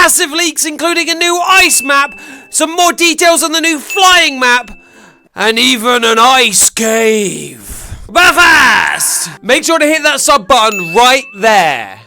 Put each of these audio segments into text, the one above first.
massive leaks, including a new ice map, some more details on the new flying map, and even an ice cave. But first, make sure to hit that sub button right there.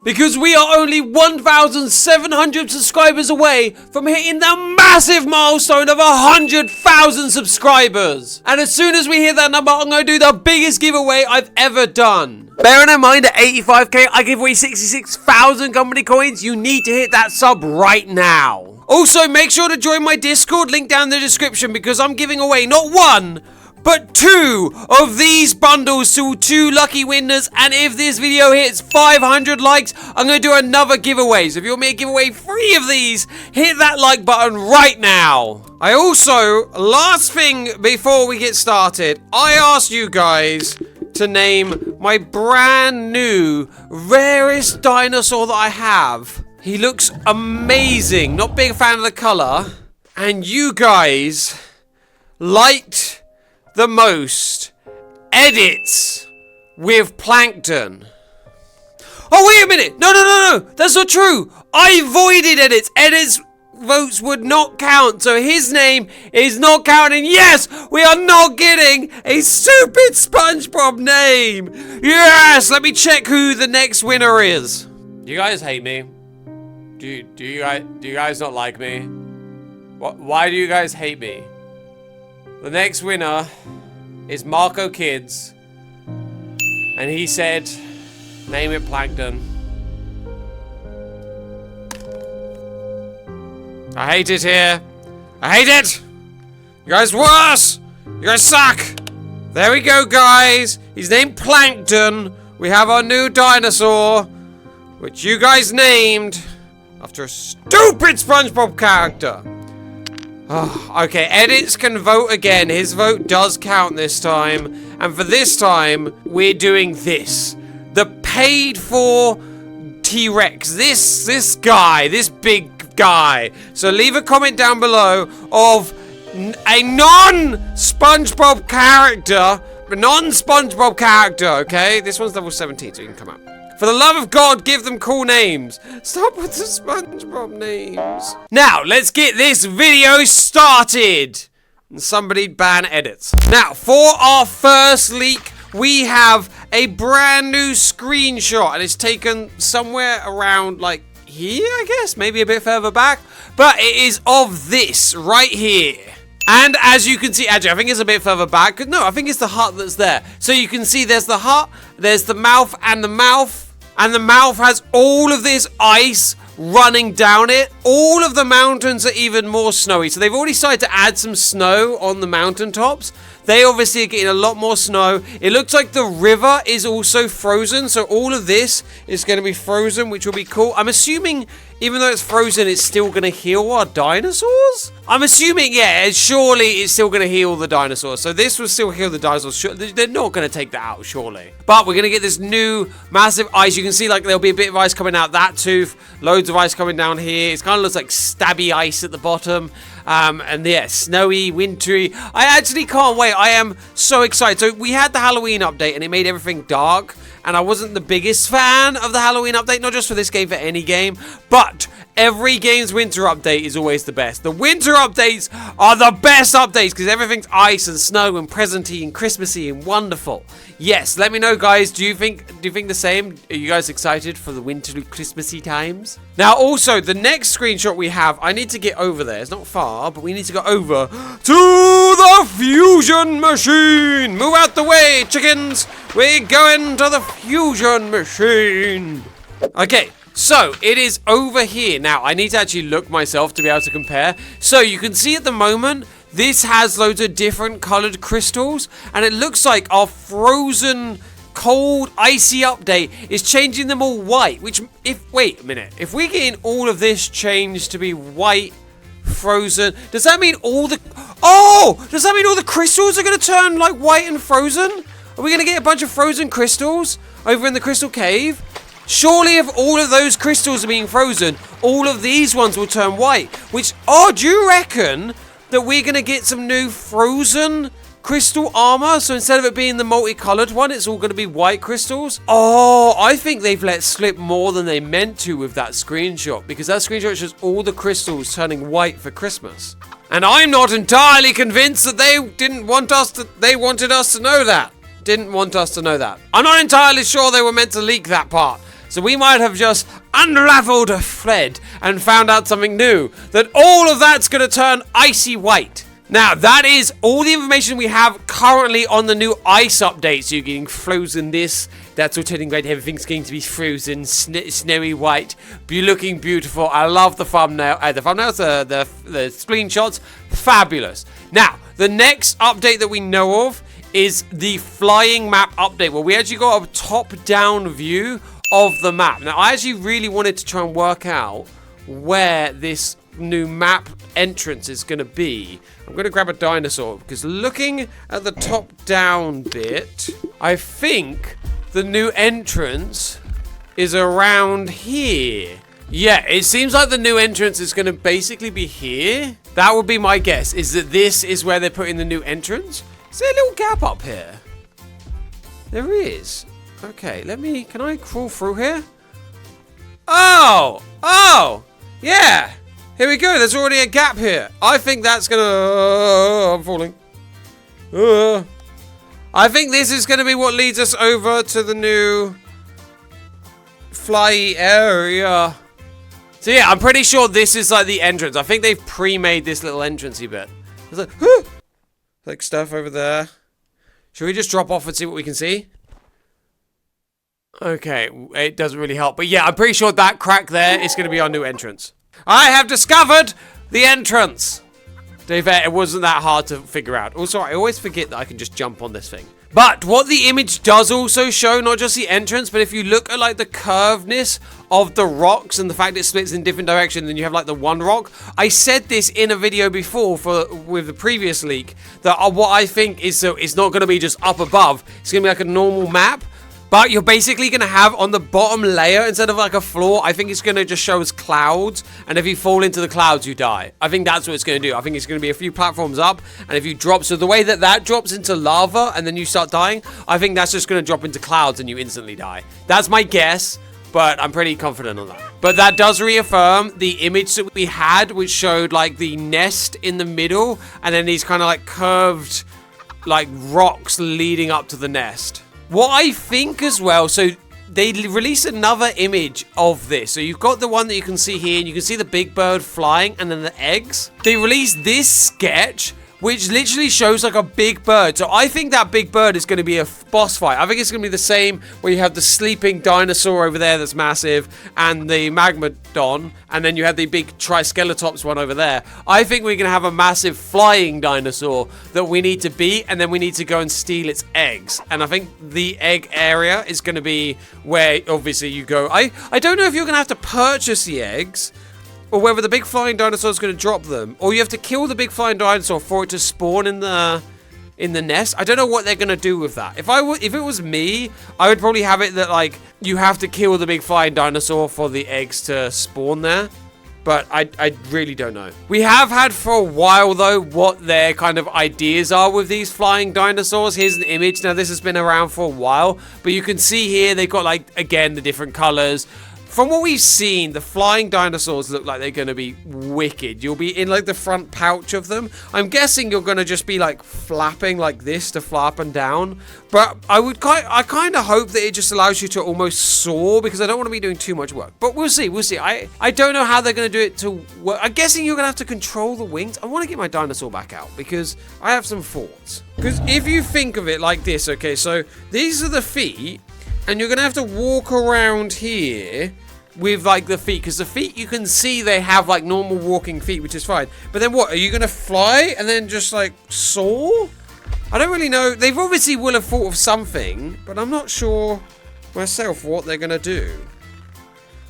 Because we are only 1,700 subscribers away from hitting the massive milestone of 100,000 subscribers. And as soon as we hit that number, I'm going to do the biggest giveaway I've ever done. Bearing in mind at 85k, I give away 66,000 company coins. You need to hit that sub right now. Also, make sure to join my Discord, link down in the description, because I'm giving away not one, but 2 of these bundles to 2 lucky winners. And if this video hits 500 likes, I'm going to do another giveaway. So if you want me to give away 3 of these, hit that like button right now. I also, last thing before we get started, I asked you guys to name my brand new rarest dinosaur that I have. He looks amazing. Not big fan of the color. And you guys liked the most edits with Plankton. Oh, wait a minute. No. That's not true. I voided edits. Edits votes would not count. So his name is not counting. Yes, we are not getting a stupid SpongeBob name. Yes, let me check who the next winner is. You guys hate me? Do you guys not like me? Why do you guys hate me? The next winner is Marco Kids, and he said, name it Plankton. I hate it here. I hate it. You guys worse. You guys suck. There we go, guys. He's named Plankton. We have our new dinosaur, which you guys named after a stupid SpongeBob character. Oh, okay, edits can vote again. His vote does count this time. And for this time, we're doing this. The paid for T-Rex. This guy. This big guy. So leave a comment down below of a non-SpongeBob character. A non-SpongeBob character, okay? This one's level 17, so you can come out. For the love of God, give them cool names. Stop with the SpongeBob names. Now, let's get this video started. And somebody ban edits. Now, for our first leak, we have a brand new screenshot. And it's taken somewhere around, like, here, I guess? Maybe a bit further back. But it is of this right here. And as you can see, actually, I think it's a bit further back. No, I think it's the hut that's there. So you can see there's the hut, there's the mouth, and the mouth. And the mouth has all of this ice running down it. All of the mountains are even more snowy. So they've already started to add some snow on the mountaintops. They obviously are getting a lot more snow. It looks like the river is also frozen. So all of this is going to be frozen, which will be cool. I'm assuming, even though it's frozen, it's still going to heal our dinosaurs? I'm assuming, yeah, surely it's still going to heal the dinosaurs. So this will still heal the dinosaurs. They're not going to take that out, surely. But we're going to get this new massive ice. You can see, like, there'll be a bit of ice coming out that tooth. Loads of ice coming down here. It kind of looks like stabby ice at the bottom. And yeah, snowy, wintry. I actually can't wait. I am so excited. So we had the Halloween update and it made everything dark. And I wasn't the biggest fan of the Halloween update, not just for this game, for any game. But every game's winter update is always the best. The winter updates are the best updates because everything's ice and snow and presenty and Christmassy and wonderful. Yes, let me know, guys. Do you think the same? Are you guys excited for the winter Christmassy times? Now, also, the next screenshot we have, I need to get over there. It's not far, but we need to go over to the fusion machine. Move out the way, chickens. We're going to the fusion machine. Okay, so it is over here. Now, I need to actually look myself to be able to compare. So you can see at the moment, this has loads of different colored crystals. And it looks like our frozen, cold, icy update is changing them all white. Which, wait a minute. If we're getting all of this changed to be white, frozen, does that mean all the... Oh! Does that mean all the crystals are going to turn, like, white and frozen? Are we going to get a bunch of frozen crystals over in the crystal cave? Surely if all of those crystals are being frozen, all of these ones will turn white. Which, oh, do you reckon that we're going to get some new frozen crystal armor. So instead of it being the multicolored one, it's all going to be white crystals. Oh, I think they've let slip more than they meant to with that screenshot, because that screenshot shows all the crystals turning white for Christmas. And I'm not entirely convinced that they wanted us to know that. Didn't want us to know that. I'm not entirely sure they were meant to leak that part. So we might have just unraveled a thread and found out something new. That all of that's going to turn icy white. Now, that is all the information we have currently on the new ice update. So you're getting frozen this. That's all turning white. Everything's going to be frozen, snowy white. Looking beautiful. I love the thumbnail. The thumbnails, the screenshots. Fabulous. Now, the next update that we know of is the flying map update, where we actually got a top-down view of the map. Now, I actually really wanted to try and work out where this new map entrance is going to be. I'm going to grab a dinosaur, because looking at the top-down bit, I think the new entrance is around here. Yeah, it seems like the new entrance is going to basically be here. That would be my guess, is that this is where they're putting the new entrance. Is there a little gap up here? There is. Okay, can I crawl through here? Oh, yeah. Here we go, there's already a gap here. I think that's gonna, I'm falling. I think this is gonna be what leads us over to the new fly area. So yeah, I'm pretty sure this is like the entrance. I think they've pre-made this little entrance-y bit. There's like stuff over there. Should we just drop off and see what we can see? Okay, it doesn't really help. But yeah, I'm pretty sure that crack there is going to be our new entrance. I have discovered the entrance. To be fair, it wasn't that hard to figure out. Also, I always forget that I can just jump on this thing. But what the image does also show, not just the entrance, but if you look at like the curvedness of the rocks and the fact it splits in different directions, and you have like the one rock. I said this in a video before with the previous leak, that what I think is, so it's not going to be just up above. It's going to be like a normal map. But you're basically going to have on the bottom layer, instead of like a floor, I think it's going to just show us clouds. And if you fall into the clouds, you die. I think that's what it's going to do. I think it's going to be a few platforms up. And if you drop, so the way that drops into lava and then you start dying, I think that's just going to drop into clouds and you instantly die. That's my guess, but I'm pretty confident on that. But that does reaffirm the image that we had, which showed like the nest in the middle. And then these kind of like curved like rocks leading up to the nest. What I think as well, so they released another image of this. So you've got the one that you can see here, and you can see the big bird flying, and then the eggs. They released this sketch, which literally shows like a big bird. So I think that big bird is going to be a boss fight. I think it's going to be the same where you have the sleeping dinosaur over there that's massive, and the Magmadon, and then you have the big Triceratops one over there. I think we're going to have a massive flying dinosaur that we need to beat, and then we need to go and steal its eggs. And I think the egg area is going to be where obviously you go. I don't know if you're going to have to purchase the eggs, or whether the big flying dinosaur is going to drop them, or you have to kill the big flying dinosaur for it to spawn in the nest. I don't know what they're going to do with that. If it was me, I would probably have it that like you have to kill the big flying dinosaur for the eggs to spawn there. But I really don't know. We have had for a while though what their kind of ideas are with these flying dinosaurs. Here's an image. Now this has been around for a while, but you can see here they've got like, again, the different colors. From what we've seen, the flying dinosaurs look like they're going to be wicked. You'll be in like the front pouch of them. I'm guessing you're going to just be like flapping like this to fly up and down. But I kind of hope that it just allows you to almost soar, because I don't want to be doing too much work. But we'll see, we'll see. I don't know how they're going to do it to work. I'm guessing you're going to have to control the wings. I want to get my dinosaur back out because I have some thoughts. Because if you think of it like this, okay, so these are the feet. And you're going to have to walk around here with, like, the feet. Because the feet, you can see they have, like, normal walking feet, which is fine. But then what? Are you going to fly and then just, like, soar? I don't really know. They've obviously will have thought of something. But I'm not sure myself what they're going to do.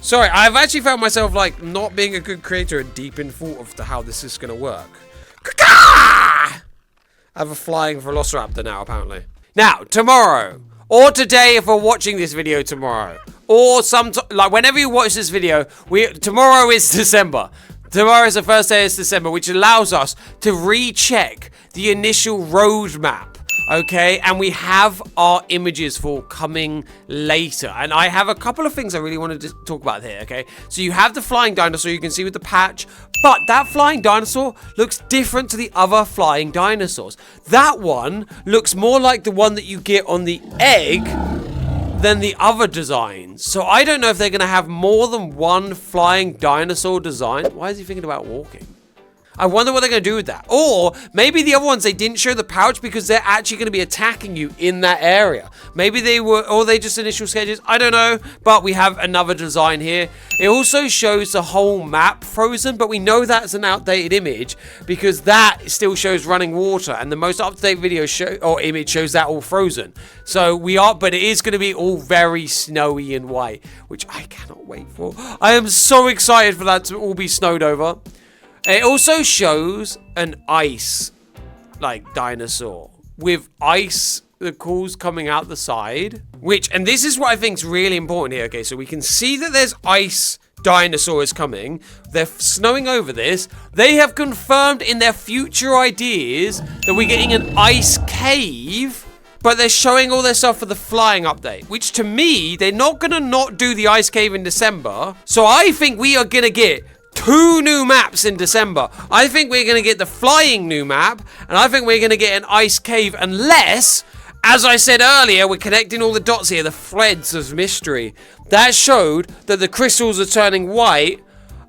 Sorry, I've actually found myself, like, not being a good creator and deep in thought of how this is going to work. I have a flying velociraptor now, apparently. Now, tomorrow... or today if we're watching this video tomorrow. Or like whenever you watch this video, tomorrow is December. Tomorrow is the first day of December, which allows us to recheck the initial roadmap. Okay, and we have our images for coming later. And I have a couple of things I really wanted to talk about here, okay? So you have the flying dinosaur you can see with the patch, but that flying dinosaur looks different to the other flying dinosaurs. That one looks more like the one that you get on the egg than the other designs. So I don't know if they're going to have more than one flying dinosaur design. Why is he thinking about walking? I wonder what they're going to do with that. Or maybe the other ones, they didn't show the pouch because they're actually going to be attacking you in that area. Maybe they were, or they just initial sketches. I don't know. But we have another design here. It also shows the whole map frozen, but we know that's an outdated image because that still shows running water. And the most up-to-date video or image shows that all frozen. So but it is going to be all very snowy and white, which I cannot wait for. I am so excited for that to all be snowed over. It also shows an ice, like, dinosaur with ice cools coming out the side, and this is what I think is really important here. Okay, so we can see that there's ice dinosaurs coming. They're snowing over this. They have confirmed in their future ideas that we're getting an ice cave, but they're showing all their stuff for the flying update, which to me, they're not going to not do the ice cave in December. So I think we are going to get 2 new maps in December. I think we're going to get the flying new map, and I think we're going to get an ice cave unless, as I said earlier, we're connecting all the dots here, the threads of mystery. That showed that the crystals are turning white.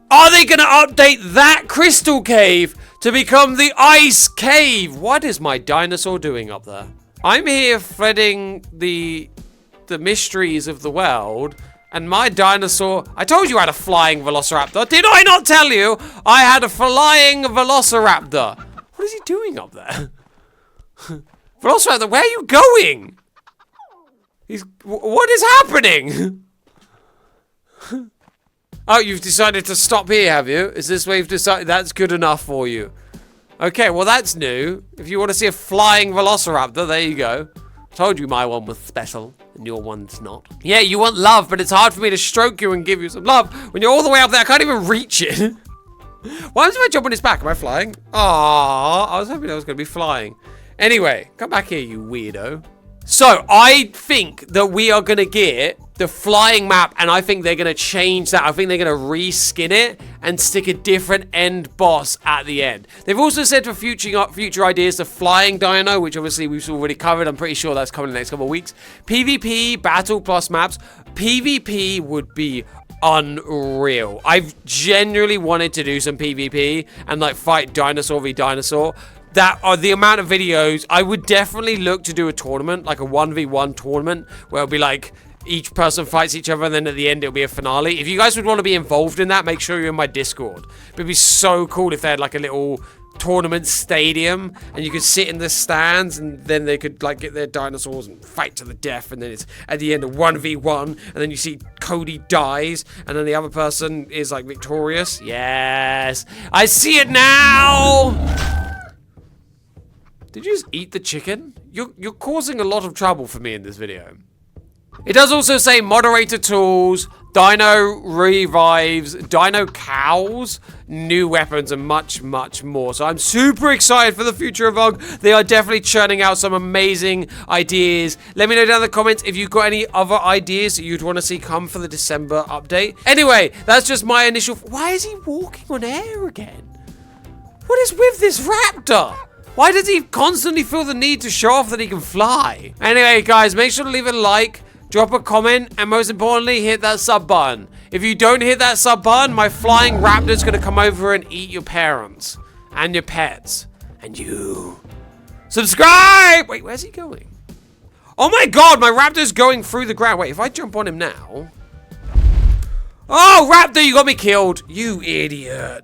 Are they going to update that crystal cave to become the ice cave? What is my dinosaur doing up there? I'm here threading the mysteries of the world. And my dinosaur, I told you I had a flying velociraptor. Did I not tell you I had a flying velociraptor? What is he doing up there? Velociraptor, where are you going? What is happening? Oh, you've decided to stop here, have you? Is this where you've decided that's good enough for you? Okay, well that's new. If you want to see a flying velociraptor, there you go. Told you my one was special, and your one's not. Yeah, you want love, but it's hard for me to stroke you and give you some love when you're all the way up there. I can't even reach it. Why if I jump on his back? Am I flying? Aww, I was hoping I was going to be flying. Anyway, come back here, you weirdo. So, I think that we are going to get the flying map, and I think they're going to change that. I think they're going to reskin it and stick a different end boss at the end. They've also said for future ideas, the flying dino, which obviously we've already covered. I'm pretty sure that's coming in the next couple of weeks. PvP, Battle Plus maps. PvP would be unreal. I've genuinely wanted to do some PvP and like fight dinosaur v dinosaur. That are the amount of videos. I would definitely look to do a tournament, like a 1v1 tournament, where it'll be like each person fights each other, and then at the end it'll be a finale. If you guys would want to be involved in that, make sure you're in my Discord. It'd be so cool if they had like a little tournament stadium, and you could sit in the stands, and then they could like get their dinosaurs and fight to the death, and then it's at the end a 1v1, and then you see Cody dies, and then the other person is like victorious. Yes, I see it now. Did you just eat the chicken? You're causing a lot of trouble for me in this video. It does also say moderator tools, dino revives, dino cows, new weapons, and much, much more. So I'm super excited for the future of VOG. They are definitely churning out some amazing ideas. Let me know down in the comments if you've got any other ideas that you'd want to see come for the December update. Anyway, that's just my initial... Why is he walking on air again? What is with this raptor? Why does he constantly feel the need to show off that he can fly? Anyway, guys, make sure to leave a like, drop a comment, and most importantly, hit that sub button. If you don't hit that sub button, my flying raptor's gonna come over and eat your parents and your pets and you. Subscribe! Wait, where's he going? Oh my god, my raptor's going through the ground. Wait, if I jump on him now... Oh, raptor, you got me killed. You idiot.